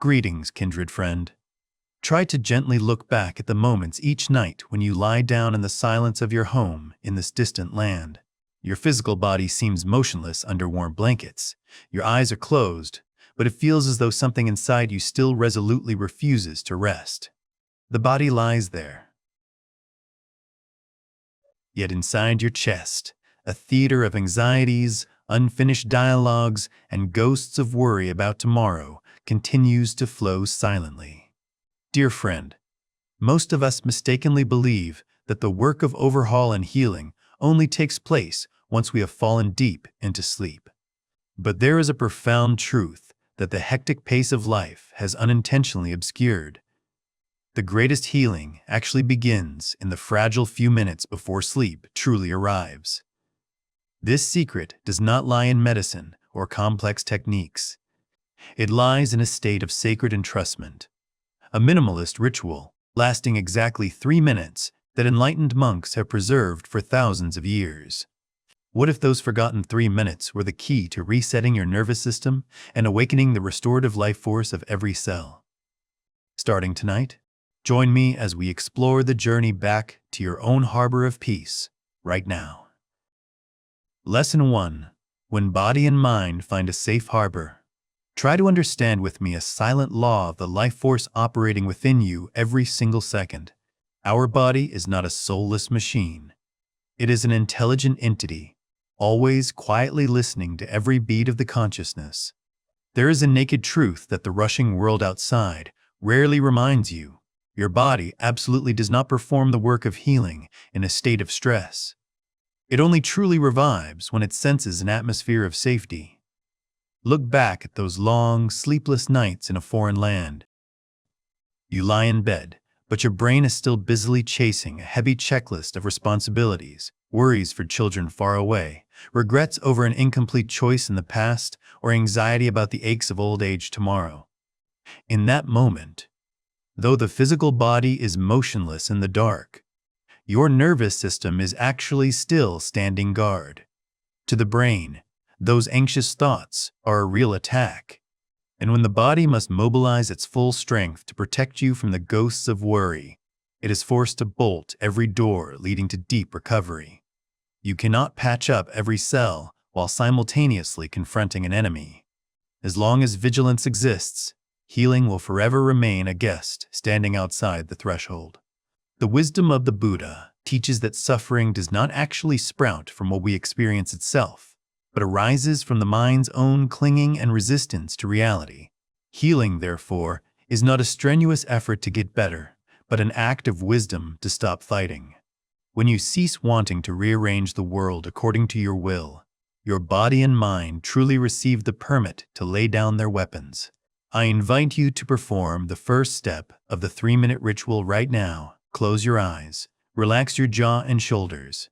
Greetings, kindred friend. Try to gently look back at the moments each night when you lie down in the silence of your home in this distant land. Your physical body seems motionless under warm blankets. Your eyes are closed, but it feels as though something inside you still resolutely refuses to rest. The body lies there. Yet inside your chest, a theater of anxieties, unfinished dialogues, and ghosts of worry about tomorrow continues to flow silently. Dear friend, most of us mistakenly believe that the work of overhaul and healing only takes place once we have fallen deep into sleep. But there is a profound truth that the hectic pace of life has unintentionally obscured. The greatest healing actually begins in the fragile few minutes before sleep truly arrives. This secret does not lie in medicine or complex techniques. It lies in a state of sacred entrustment, a minimalist ritual lasting exactly 3 minutes that enlightened monks have preserved for thousands of years. What if those forgotten 3 minutes were the key to resetting your nervous system and awakening the restorative life force of every cell? Starting tonight, join me as we explore the journey back to your own harbor of peace right now. Lesson 1. When body and mind find a safe harbor. Try to understand with me a silent law of the life force operating within you every single second. Our body is not a soulless machine. It is an intelligent entity, always quietly listening to every beat of the consciousness. There is a naked truth that the rushing world outside rarely reminds you. Your body absolutely does not perform the work of healing in a state of stress. It only truly revives when it senses an atmosphere of safety. Look back at those long, sleepless nights in a foreign land. You lie in bed, but your brain is still busily chasing a heavy checklist of responsibilities, worries for children far away, regrets over an incomplete choice in the past, or anxiety about the aches of old age tomorrow. In that moment, though the physical body is motionless in the dark, your nervous system is actually still standing guard. To the brain, those anxious thoughts are a real attack. And when the body must mobilize its full strength to protect you from the ghosts of worry, it is forced to bolt every door leading to deep recovery. You cannot patch up every cell while simultaneously confronting an enemy. As long as vigilance exists, healing will forever remain a guest standing outside the threshold. The wisdom of the Buddha teaches that suffering does not actually sprout from what we experience itself, but arises from the mind's own clinging and resistance to reality. Healing, therefore, is not a strenuous effort to get better, but an act of wisdom to stop fighting. When you cease wanting to rearrange the world according to your will, your body and mind truly receive the permit to lay down their weapons. I invite you to perform the first step of the 3-minute ritual right now. Close your eyes, relax your jaw and shoulders.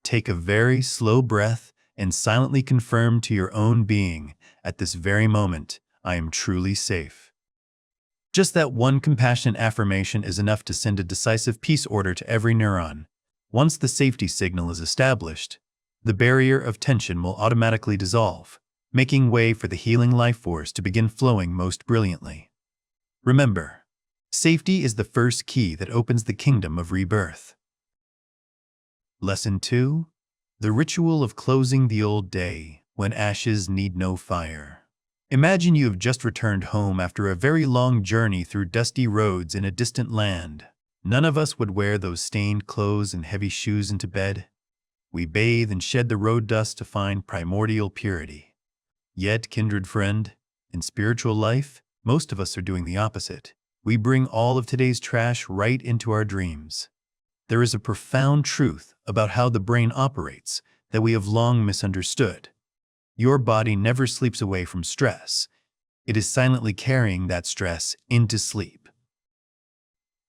Take a very slow breath and silently confirm to your own being, at this very moment, I am truly safe. Just that one compassionate affirmation is enough to send a decisive peace order to every neuron. Once the safety signal is established, the barrier of tension will automatically dissolve, making way for the healing life force to begin flowing most brilliantly. Remember, safety is the first key that opens the kingdom of rebirth. Lesson 2. The ritual of closing the old day when ashes need no fire. Imagine you have just returned home after a very long journey through dusty roads in a distant land. None of us would wear those stained clothes and heavy shoes into bed. We bathe and shed the road dust to find primordial purity. Yet, kindred friend, in spiritual life, most of us are doing the opposite. We bring all of today's trash right into our dreams. There is a profound truth about how the brain operates that we have long misunderstood. Your body never sleeps away from stress. It is silently carrying that stress into sleep.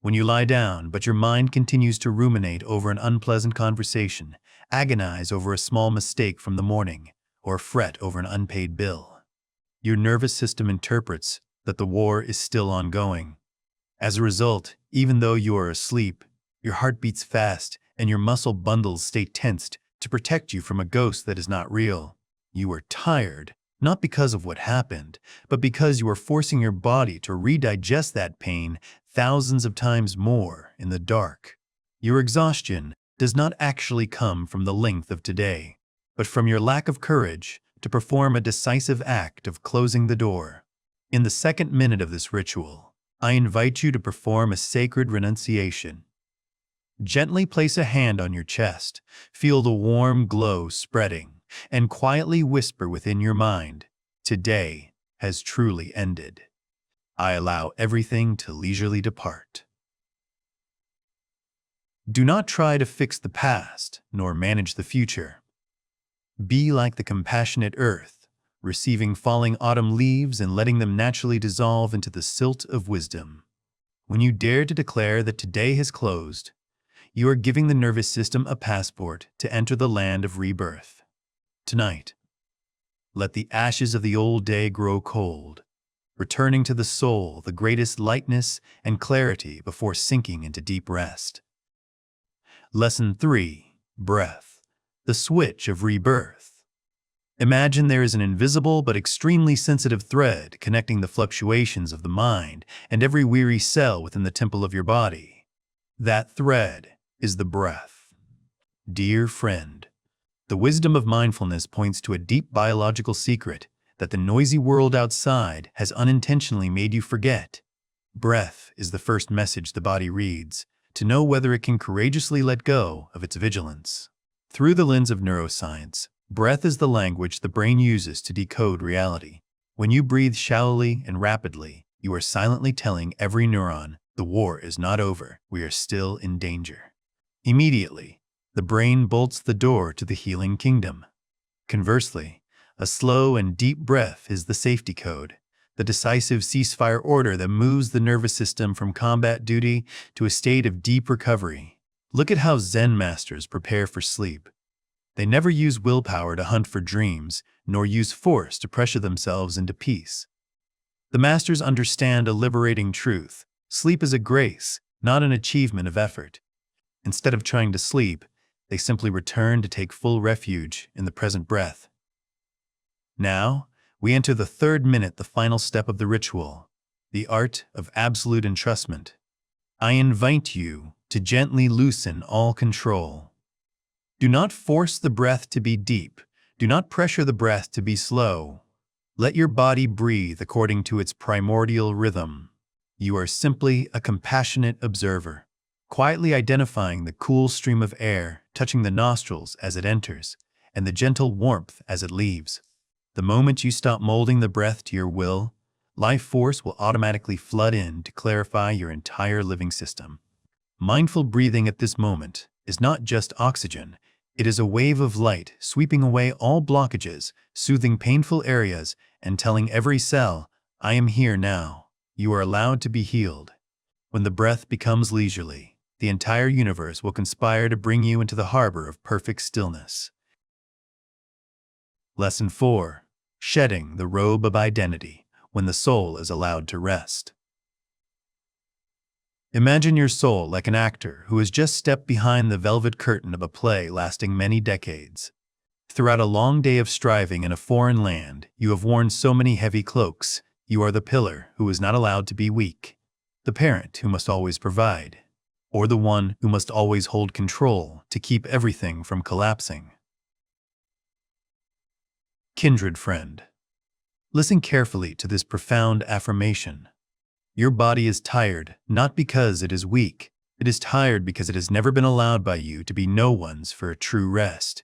When you lie down, but your mind continues to ruminate over an unpleasant conversation, agonize over a small mistake from the morning, or fret over an unpaid bill, your nervous system interprets that the war is still ongoing. As a result, even though you are asleep, your heart beats fast and your muscle bundles stay tensed to protect you from a ghost that is not real. You are tired, not because of what happened, but because you are forcing your body to redigest that pain thousands of times more in the dark. Your exhaustion does not actually come from the length of today, but from your lack of courage to perform a decisive act of closing the door. In the second minute of this ritual, I invite you to perform a sacred renunciation. Gently place a hand on your chest, feel the warm glow spreading, and quietly whisper within your mind, "Today has truly ended. I allow everything to leisurely depart." Do not try to fix the past, nor manage the future. Be like the compassionate earth, receiving falling autumn leaves and letting them naturally dissolve into the silt of wisdom. When you dare to declare that today has closed, you are giving the nervous system a passport to enter the land of rebirth. Tonight, let the ashes of the old day grow cold, returning to the soul the greatest lightness and clarity before sinking into deep rest. Lesson 3. Breath, the switch of rebirth. Imagine there is an invisible but extremely sensitive thread connecting the fluctuations of the mind and every weary cell within the temple of your body. That thread is the breath. Dear friend, the wisdom of mindfulness points to a deep biological secret that the noisy world outside has unintentionally made you forget. Breath is the first message the body reads, to know whether it can courageously let go of its vigilance. Through the lens of neuroscience, breath is the language the brain uses to decode reality. When you breathe shallowly and rapidly, you are silently telling every neuron, the war is not over, we are still in danger. Immediately, the brain bolts the door to the healing kingdom. Conversely, a slow and deep breath is the safety code, the decisive ceasefire order that moves the nervous system from combat duty to a state of deep recovery. Look at how Zen masters prepare for sleep. They never use willpower to hunt for dreams, nor use force to pressure themselves into peace. The masters understand a liberating truth. Sleep is a grace, not an achievement of effort. Instead of trying to sleep, they simply return to take full refuge in the present breath. Now, we enter the third minute, the final step of the ritual, the art of absolute entrustment. I invite you to gently loosen all control. Do not force the breath to be deep. Do not pressure the breath to be slow. Let your body breathe according to its primordial rhythm. You are simply a compassionate observer, quietly identifying the cool stream of air touching the nostrils as it enters, and the gentle warmth as it leaves. The moment you stop molding the breath to your will, life force will automatically flood in to clarify your entire living system. Mindful breathing at this moment is not just oxygen, it is a wave of light sweeping away all blockages, soothing painful areas, and telling every cell, I am here now. You are allowed to be healed. When the breath becomes leisurely, the entire universe will conspire to bring you into the harbor of perfect stillness. Lesson 4. Shedding the robe of identity when the soul is allowed to rest. Imagine your soul like an actor who has just stepped behind the velvet curtain of a play lasting many decades. Throughout a long day of striving in a foreign land, you have worn so many heavy cloaks. You are the pillar who is not allowed to be weak, the parent who must always provide, or the one who must always hold control to keep everything from collapsing. Kindred friend, listen carefully to this profound affirmation. Your body is tired, not because it is weak. It is tired because it has never been allowed by you to be no one's for a true rest.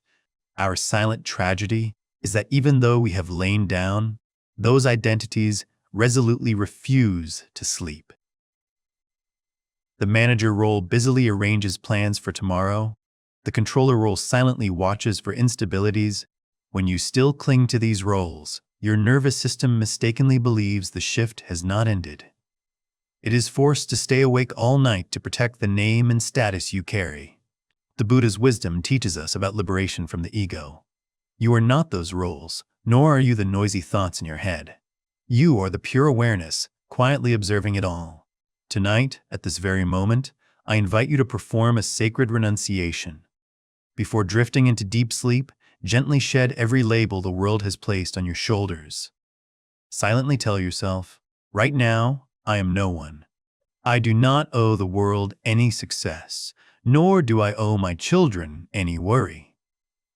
Our silent tragedy is that even though we have lain down, those identities resolutely refuse to sleep. The manager role busily arranges plans for tomorrow. The controller role silently watches for instabilities. When you still cling to these roles, your nervous system mistakenly believes the shift has not ended. It is forced to stay awake all night to protect the name and status you carry. The Buddha's wisdom teaches us about liberation from the ego. You are not those roles, nor are you the noisy thoughts in your head. You are the pure awareness, quietly observing it all. Tonight, at this very moment, I invite you to perform a sacred renunciation. Before drifting into deep sleep, Gently shed every label the world has placed on your shoulders. Silently tell yourself, right now, I am no one. I do not owe the world any success, nor do I owe my children any worry.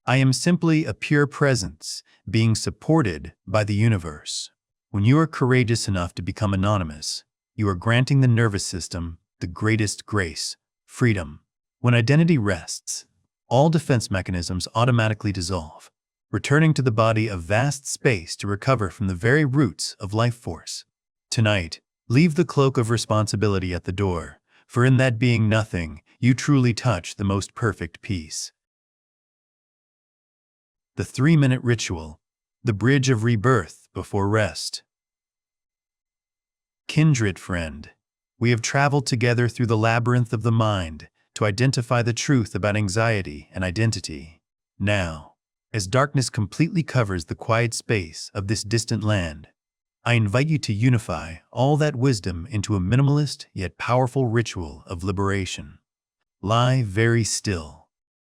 I am simply a pure presence, being supported by the universe. When you are courageous enough to become anonymous, you are granting the nervous system the greatest grace, freedom. When identity rests, all defense mechanisms automatically dissolve, returning to the body a vast space to recover from the very roots of life force. Tonight, leave the cloak of responsibility at the door, for in that being nothing, you truly touch the most perfect peace. The 3-minute ritual, the bridge of rebirth before rest. Kindred friend, we have traveled together through the labyrinth of the mind to identify the truth about anxiety and identity. Now, as darkness completely covers the quiet space of this distant land, I invite you to unify all that wisdom into a minimalist yet powerful ritual of liberation. Lie very still.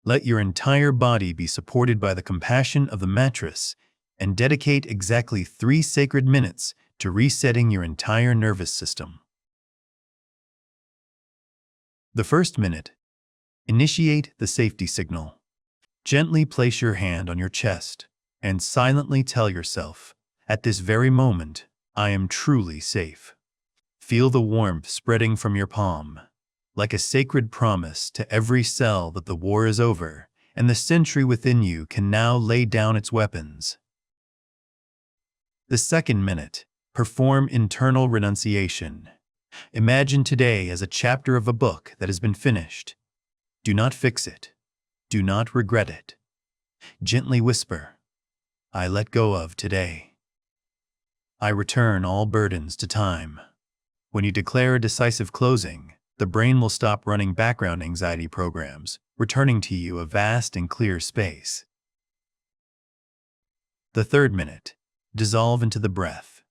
Let your entire body be supported by the compassion of the mattress, and dedicate exactly 3 sacred minutes to resetting your entire nervous system. The first minute. Initiate the safety signal. Gently place your hand on your chest and silently tell yourself, at this very moment, I am truly safe. Feel the warmth spreading from your palm, like a sacred promise to every cell that the war is over and the sentry within you can now lay down its weapons. The second minute. Perform internal renunciation. Imagine today as a chapter of a book that has been finished. Do not fix it. Do not regret it. Gently whisper, I let go of today. I return all burdens to time. When you declare a decisive closing, the brain will stop running background anxiety programs, returning to you a vast and clear space. The third minute. Dissolve into the breath.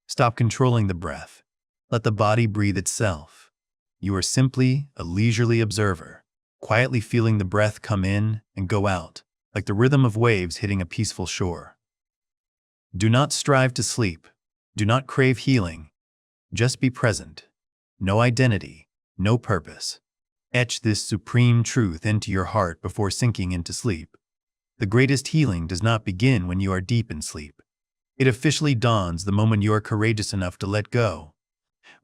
Stop controlling the breath. Let the body breathe itself. You are simply a leisurely observer, quietly feeling the breath come in and go out, like the rhythm of waves hitting a peaceful shore. Do not strive to sleep. Do not crave healing. Just be present. No identity, no purpose. Etch this supreme truth into your heart before sinking into sleep. The greatest healing does not begin when you are deep in sleep. It officially dawns the moment you are courageous enough to let go.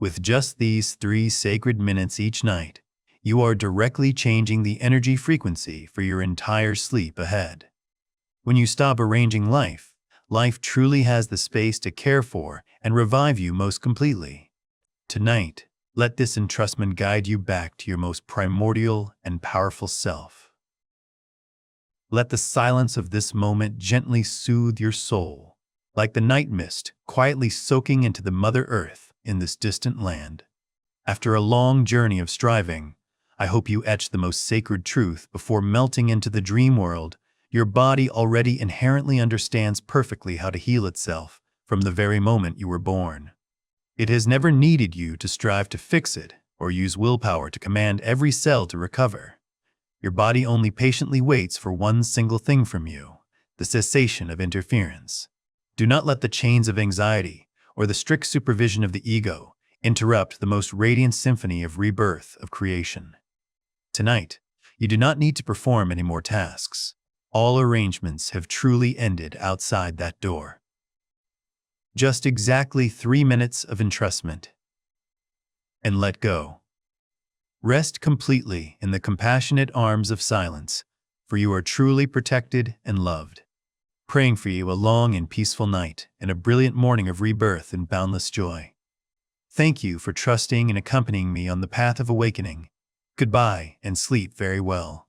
With just these 3 sacred minutes each night, you are directly changing the energy frequency for your entire sleep ahead. When you stop arranging life, life truly has the space to care for and revive you most completely. Tonight, let this entrustment guide you back to your most primordial and powerful self. Let the silence of this moment gently soothe your soul, like the night mist quietly soaking into the Mother Earth in this distant land. After a long journey of striving, I hope you etch the most sacred truth before melting into the dream world. Your body already inherently understands perfectly how to heal itself from the very moment you were born. It has never needed you to strive to fix it or use willpower to command every cell to recover. Your body only patiently waits for one single thing from you, the cessation of interference. Do not let the chains of anxiety or the strict supervision of the ego interrupt the most radiant symphony of rebirth of creation. Tonight, you do not need to perform any more tasks. All arrangements have truly ended outside that door. Just exactly 3 minutes of entrustment. And let go. Rest completely in the compassionate arms of silence, for you are truly protected and loved. Praying for you a long and peaceful night and a brilliant morning of rebirth and boundless joy. Thank you for trusting and accompanying me on the path of awakening. Goodbye and sleep very well.